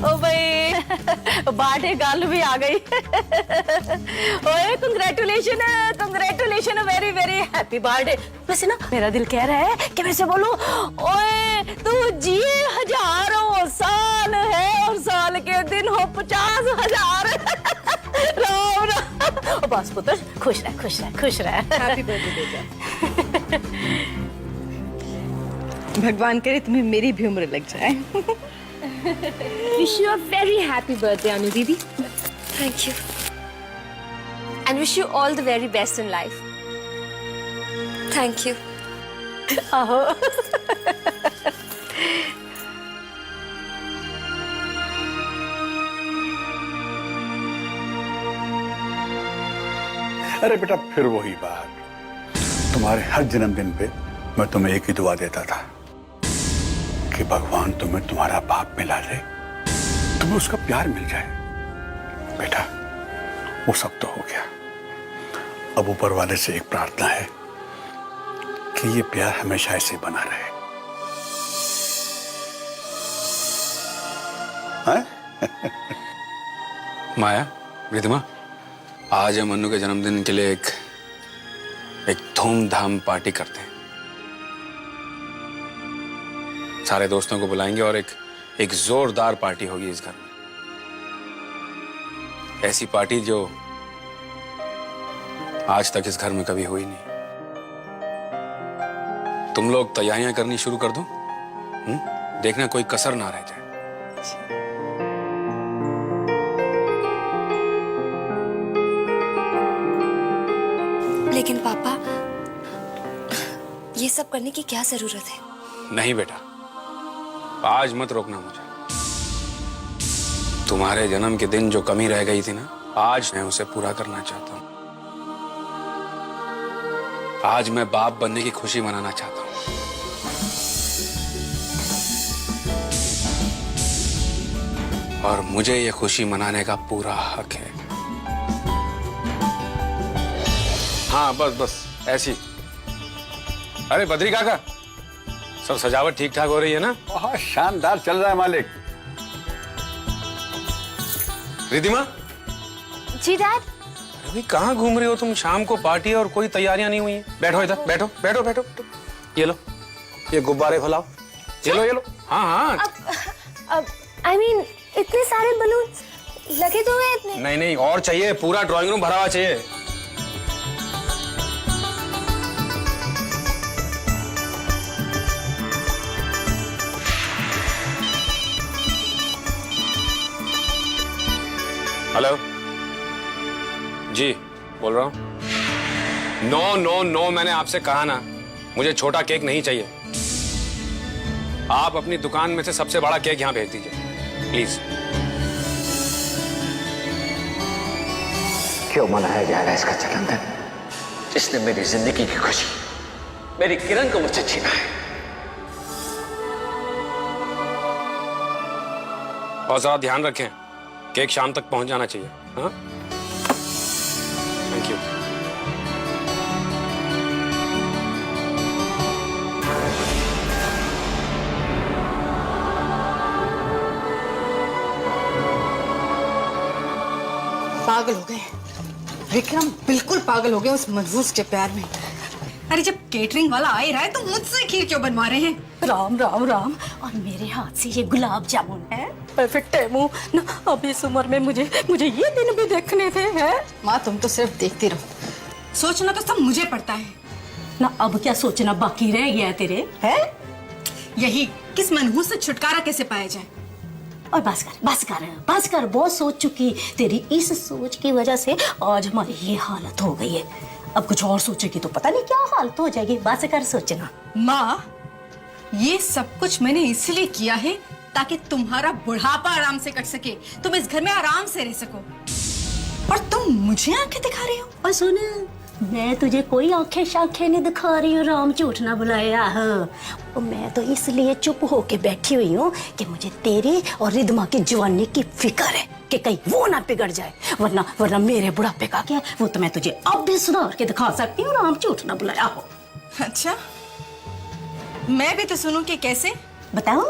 ओ भाई, बर्थडे गर्ल भी आ गई। ओए congratulation, congratulation, very very happy birthday. वैसे ना मेरा दिल कह रहा है कि मैं से बोलूं, ओए तू जिए हजारों साल है और साल के दिन हो 50,000। राम राम। बस पुत्र, खुश रह, खुश रह, खुश रह। हैप्पी बर्थडे बेटा। भगवान करे तुम्हें मेरी भी उम्र लग जाए। Wish you a very happy birthday, Anu Didi. Thank you. And wish you all the very best in life. Thank you. आहो। अरे बेटा, फिर वही बात। तुम्हारे हर जन्मदिन पे मैं तुम्हें एक ही दुआ देता था कि भगवान तुम्हें तुम्हारा बाप मिला दे, तुम्हें उसका प्यार मिल जाए। बेटा, वो सब तो हो गया। अब ऊपर वाले से एक प्रार्थना है कि ये प्यार हमेशा ऐसे बना रहे। माया, रिद्धिमा, आज हम अनु के जन्मदिन के लिए एक धूमधाम पार्टी करते हैं। सारे दोस्तों को बुलाएंगे और एक जोरदार पार्टी होगी इस घर में। ऐसी पार्टी जो आज तक इस घर में कभी हुई नहीं। तुम लोग तैयारियां करनी शुरू कर दो। देखना कोई कसर ना रह जाए। लेकिन पापा, ये सब करने की क्या जरूरत है? नहीं बेटा, आज मत रोकना मुझे। तुम्हारे जन्म के दिन जो कमी रह गई थी ना, आज मैं उसे पूरा करना चाहता हूं। आज मैं बाप बनने की खुशी मनाना चाहता हूं। और मुझे ये खुशी मनाने का पूरा हक है। हाँ, बस बस ऐसी। अरे बद्री काका, सब सजावट ठीक ठाक हो रही है ना? बहुत शानदार चल रहा है मालिक। रिद्धिमा, जी डैड। अरे भाई, कहाँ घूम रही हो तुम? शाम को पार्टी है और कोई तैयारियां नहीं हुई हैं। बैठो इधर, बैठो बैठो बैठो। ये लो, ये गुब्बारे फैलाओ। ये लो, ये लो। हाँ हाँ। अब I mean, इतने सारे बलून लगे तो हैं इतने। नहीं नहीं, और चाहिए। पूरा ड्राइंग रूम भरा हुआ चाहिए। हेलो जी, बोल रहा हूं। नो नो नो, मैंने आपसे कहा ना, मुझे छोटा केक नहीं चाहिए। आप अपनी दुकान में से सबसे बड़ा केक यहां भेज दीजिए प्लीज। क्यों मनाया जा रहा है इसका जन्मदिन? इसने मेरी जिंदगी की खुशी, मेरी किरण को मुझसे छीना है। और जरा ध्यान रखें, केक शाम तक पहुंच जाना चाहिए। हाँ, थैंक यू। पागल हो गए हैं। विक्रम बिल्कुल पागल हो गए उस मनहूस के प्यार में। अरे जब केटरिंग वाला आ ही रहा है तो मुझसे खीर क्यों बनवा रहे हैं? राम राम राम, और मेरे हाथ से ये गुलाब जामुन है, परफेक्ट है मुंह ना। अब इस उम्र में मुझे ये दिन भी देखने थे हैं। माँ तुम तो सिर्फ देखती रहो, सोचना तो सब मुझे पड़ता है ना। अब क्या सोचना बाकी रह गया है तेरे है? यही किस मनहूस से छुटकारा कैसे पाया जाए। और बस कर, बहुत सोच चुकी। तेरी इस सोच की वजह से आज हमारी ये हालत हो गई है। अब कुछ और सोचेगी तो पता नहीं क्या हालत हो जाएगी। बस कर सोचना। माँ ये सब कुछ मैंने इसलिए किया है ताकि तुम्हारा बुढ़ापा आराम से कट सके, तुम इस घर में आराम से रह सको। और तुम मुझे आंखें दिखा रही हो? और सुन, मैं तुझे कोई आंखें शाखें नहीं दिखा रही हूँ, राम झूठ ना बुलाया है। और मैं तो इसलिए चुप होके बैठी हुई हूँ कि मुझे तेरी और रिधमा की जवानी की फिक्र है कि कहीं वो ना बिगड़ जाए, वरना मेरे बुढ़ापे का क्या, वो तो मैं तुझे अब भी सुधार के दिखा सकती हूँ, राम झूठ ना बुलाया हो। अच्छा मैं भी तो सुनूं कि कैसे? बताओ।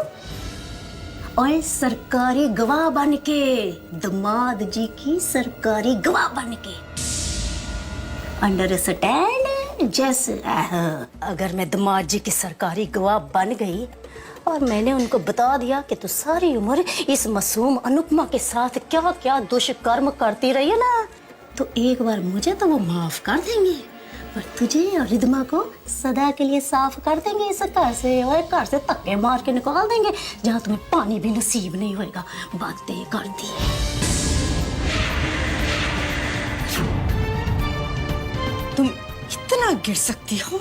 और सरकारी गवाह बन के, दामाद जी की सरकारी गवाह बन के, अंडरस्टैंड? जैसे अगर मैं दामाद जी की सरकारी गवाह बन गई और मैंने उनको बता दिया कि तू सारी उम्र इस मासूम अनुपमा के साथ क्या क्या दुष्कर्म करती रही है ना, तो एक बार मुझे तो वो माफ कर देंगे, पर तुझे और रिधमा को सदा के लिए साफ कर देंगे इस घर से, और घर से धक्के मार के निकाल देंगे जहाँ तुम्हें पानी भी नसीब नहीं होएगा। बातें करती है। तुम इतना गिर सकती हो,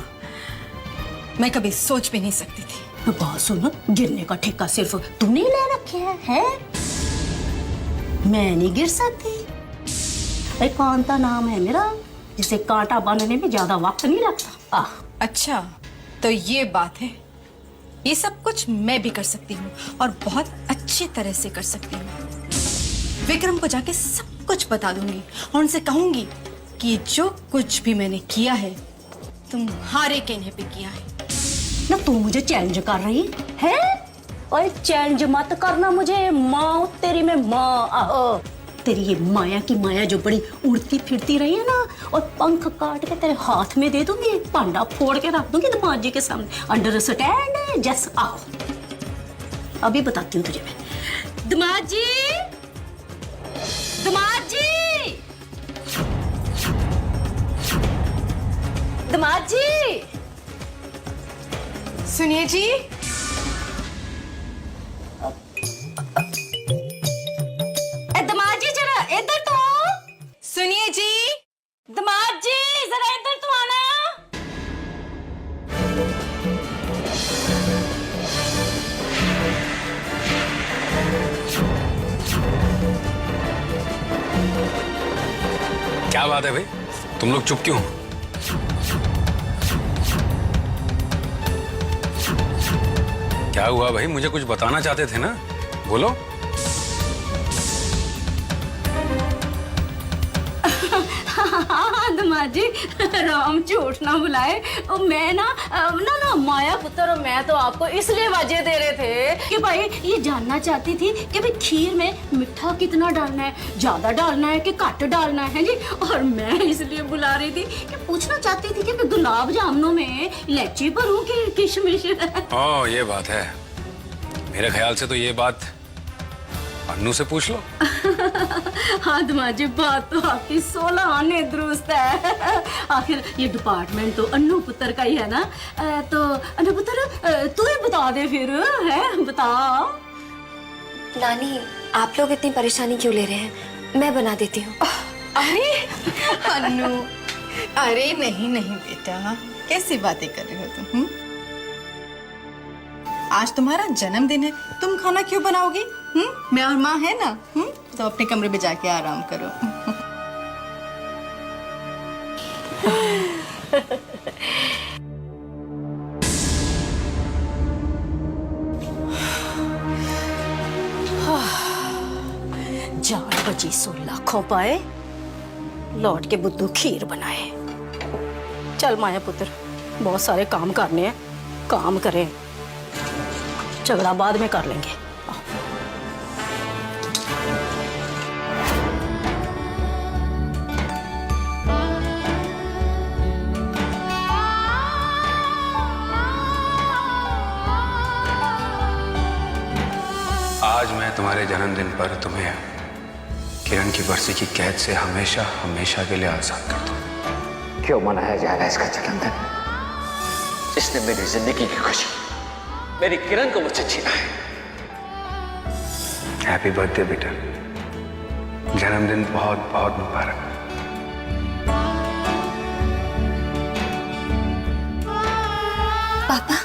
मैं कभी सोच भी नहीं सकती थी। बात सुनो, गिरने का ठेका सिर्फ तूने ले रखे है? मैं नहीं गिर सकती। एक कांता नाम है मेरा, जिसे कांटा बांधने में ज्यादा वक्त नहीं लगता। अच्छा तो ये बात है, ये सब कुछ मैं भी कर सकती हूँ और बहुत अच्छी तरह से कर सकती हूँ। विक्रम को जाके सब कुछ बता दूंगी और उनसे कहूंगी कि जो कुछ भी मैंने किया है तुम्हारे कहने पे किया है। ना तू मुझे चैलेंज कर रही है? और चैलेंज मत करना मुझे, माँ तेरी में माँ। आहो तेरी ये माया की माया जो बड़ी उड़ती फिरती रही है ना, और पंख काट के तेरे हाथ में दे दूंगी, पांडा फोड़ के रख दूंगी दामाद जी के सामने। अंडरस्टैंड? जस आओ अभी बताती हूँ तुझे मैं। दामाद जी, दामाद जी, दामाद जी, सुनिए जी। दामाद जी जरा इधर तो। सुनिए जी। दामाद जी जरा इधर तो आना। क्या बात है भाई, तुम लोग चुप क्यों? क्या हुआ भाई, मुझे कुछ बताना चाहते थे ना, बोलो। दामाद जी राम झूठ ना बुलाए। और मैं ना माया पुत्र और मैं तो आपको इसलिए वजह दे रहे थे कि भाई ये जानना चाहती थी कि भाई खीर में मिठा कितना डालना है, ज्यादा डालना है कि घट डालना है जी। और मैं इसलिए बुला रही थी कि पूछना चाहती थी कि गुलाब जामुनों में इलायची भरूं कि किशमिश। ओह ये बात है, मेरे ख्याल से तो ये बात अन्नू से पूछ लो। हाँ दामाद जी, बात तो आपकी 16 आने दुरुस्त है। आखिर ये डिपार्टमेंट तो अन्नू पुत्र का ही है ना। तो अन्नू पुत्र तू ही बता दे फिर, है बता। नानी आप लोग इतनी परेशानी क्यों ले रहे हैं, मैं बना देती हूँ। अरे अन्नू, अरे नहीं नहीं बेटा, कैसी बातें कर रहे हो तुम? आज तुम्हारा जन्मदिन है, तुम खाना क्यों बनाओगी? मैं और माँ है ना, तो अपने कमरे में जाके आराम करो। जान बची सो लाखों पाए, लौट के बुद्धू खीर बनाए। चल माया पुत्र, बहुत सारे काम करने हैं, काम करें, झगड़ा बाद में कर लेंगे। आज मैं तुम्हारे जन्मदिन पर तुम्हें किरण की बरसी की कैद से हमेशा हमेशा के लिए आजाद कर दूं। क्यों मनाया जा रहा है इसका जन्मदिन? जिसने मेरी जिंदगी की खुशी, मेरी किरण को मुझसे छीना है। हैप्पी बर्थडे बेटा, जन्मदिन बहुत बहुत मुबारक। पापा,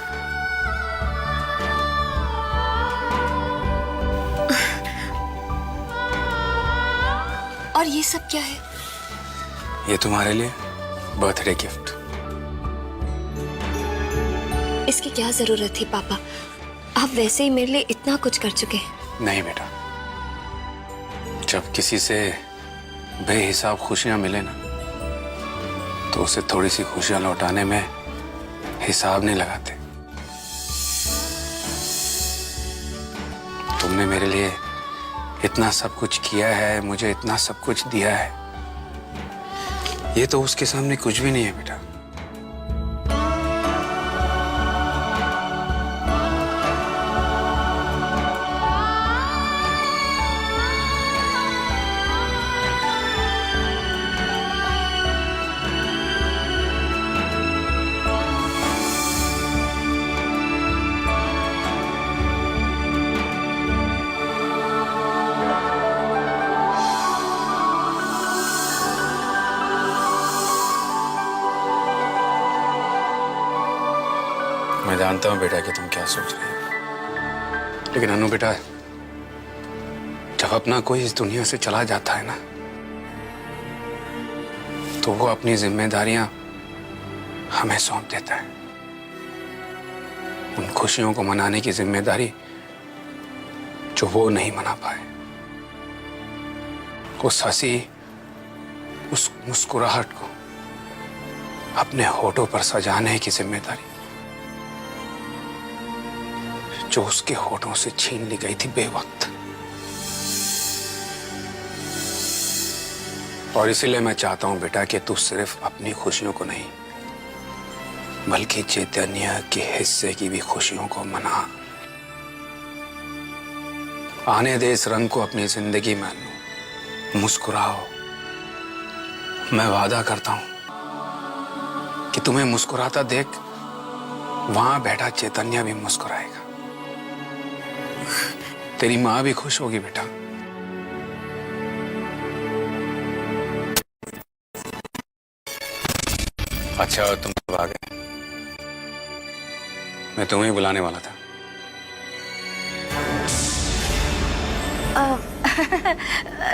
और ये सब क्या है? ये तुम्हारे लिए बर्थडे गिफ्ट। इसकी क्या जरूरत थी पापा? आप वैसे ही मेरे लिए इतना कुछ कर चुके हैं। नहीं बेटा, जब किसी से बेहिसाब खुशियां मिले ना, तो उसे थोड़ी सी खुशियां लौटाने में हिसाब नहीं लगाते। तुमने मेरे लिए इतना सब कुछ किया है, मुझे इतना सब कुछ दिया है, ये तो उसके सामने कुछ भी नहीं है बेटा। मैं जानता हूं बेटा कि तुम क्या सोच रहे हो, लेकिन अनु बेटा, जब अपना कोई इस दुनिया से चला जाता है ना, तो वो अपनी जिम्मेदारियां हमें सौंप देता है। उन खुशियों को मनाने की जिम्मेदारी जो वो नहीं मना पाए, उस हंसी, उस मुस्कुराहट को अपने होठों पर सजाने की जिम्मेदारी जो उसके होठों से छीन ली गई थी बेवक्त। और इसीलिए मैं चाहता हूं बेटा कि तू सिर्फ अपनी खुशियों को नहीं, बल्कि चैतन्य के हिस्से की भी खुशियों को मना। आने दे इस रंग को अपनी जिंदगी में, मुस्कुराओ। मैं वादा करता हूं कि तुम्हें मुस्कुराता देख वहां बैठा चैतन्य भी मुस्कुराएगा। तेरी मां भी खुश होगी बेटा। अच्छा तुम कब आ गए? मैं तुम्हें बुलाने वाला था।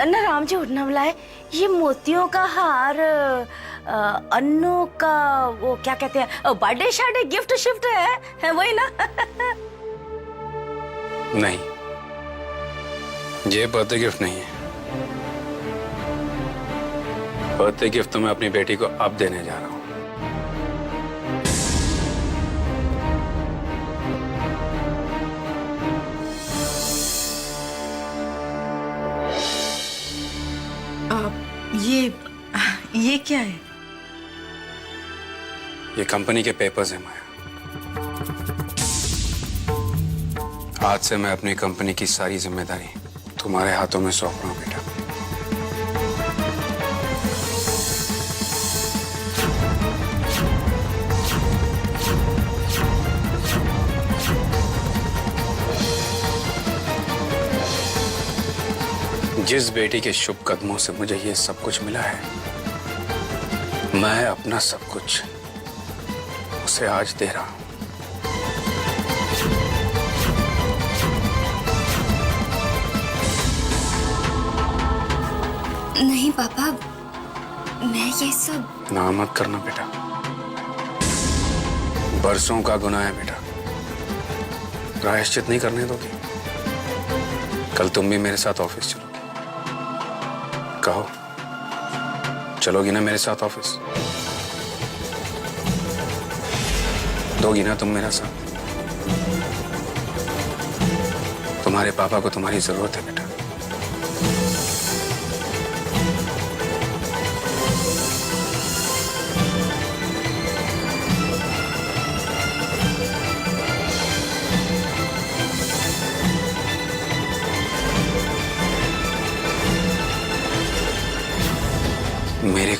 ना राम जी उठना बुलाए। ये मोतियों का हार अन्नू का वो क्या कहते हैं, बर्थडे शार्डे गिफ्ट शिफ्ट है वही ना? नहीं, ये बर्थडे गिफ्ट नहीं है। बर्थडे गिफ्ट तो मैं अपनी बेटी को अब देने जा रहा हूं। ये क्या है? ये कंपनी के पेपर्स हैं माया। आज से मैं अपनी कंपनी की सारी जिम्मेदारी तुम्हारे हाथों में सौंप रहा हूं बेटा। जिस बेटी के शुभ कदमों से मुझे ये सब कुछ मिला है, मैं अपना सब कुछ उसे आज दे रहा हूं। नहीं पापा, मैं ये सब ना मत करना बेटा। बरसों का गुनाह है बेटा, प्रायश्चित नहीं करने दोगे? कल तुम भी मेरे साथ ऑफिस चलोगे। कहो, चलोगी ना मेरे साथ ऑफिस? दोगी ना तुम मेरा साथ? तुम्हारे पापा को तुम्हारी जरूरत है बेटा।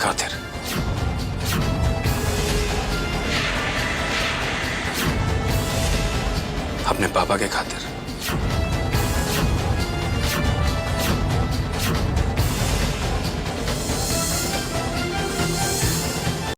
खातिर। अपने पापा के खातिर।